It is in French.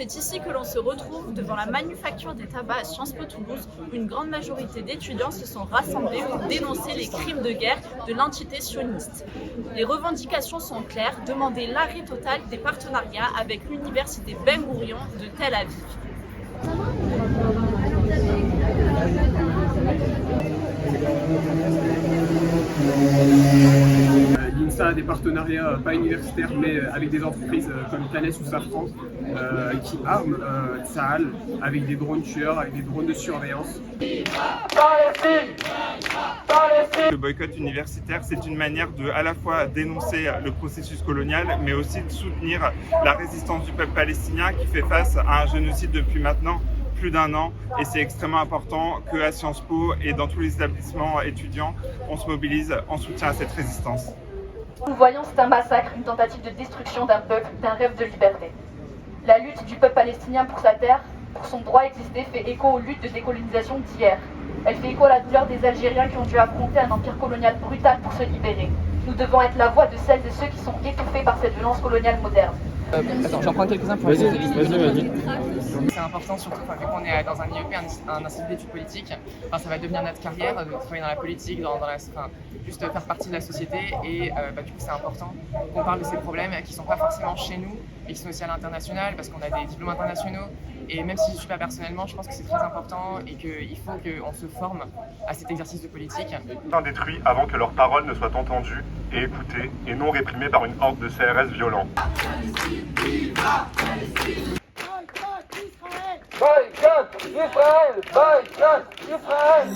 C'est ici que l'on se retrouve devant la manufacture des tabacs à Sciences Po Toulouse, où une grande majorité d'étudiants se sont rassemblés pour dénoncer les crimes de guerre de l'entité sioniste. Les revendications sont claires, demander l'arrêt total des partenariats avec l'université Ben Gourion de Tel Aviv. L'INSA a des partenariats pas universitaires mais avec des entreprises comme Thales ou Safran qui arment Tsahal avec des drones tueurs, avec des drones de surveillance. Le boycott universitaire, c'est une manière de à la fois dénoncer le processus colonial, mais aussi de soutenir la résistance du peuple palestinien qui fait face à un génocide depuis maintenant plus d'un an. Et c'est extrêmement important qu'à Sciences Po et dans tous les établissements étudiants, on se mobilise en soutien à cette résistance. Nous voyons, c'est un massacre, une tentative de destruction d'un peuple, d'un rêve de liberté. La lutte du peuple palestinien pour sa terre, pour son droit à exister, fait écho aux luttes de décolonisation d'hier. Elle fait écho à la douleur des Algériens qui ont dû affronter un empire colonial brutal pour se libérer. Nous devons être la voix de celles et ceux qui sont étouffés par cette violence coloniale moderne. Attends, j'en prends quelques-uns pour Vas-y. C'est important, surtout vu qu'on est dans un IEP, un institut d'études politiques. Ça va devenir notre carrière, de travailler dans la politique, juste faire partie de la société. Et du coup, c'est important qu'on parle de ces problèmes qui ne sont pas forcément chez nous, mais qui sont aussi à l'international, parce qu'on a des diplômes internationaux. Et même si je ne suis pas personnellement, je pense que c'est très important et qu'il faut qu'on se forme à cet exercice de politique. Détruits avant que leurs paroles ne soient entendues et écoutées, et non réprimées par une horde de CRS violents. Boycott Israël! Boycott Israël!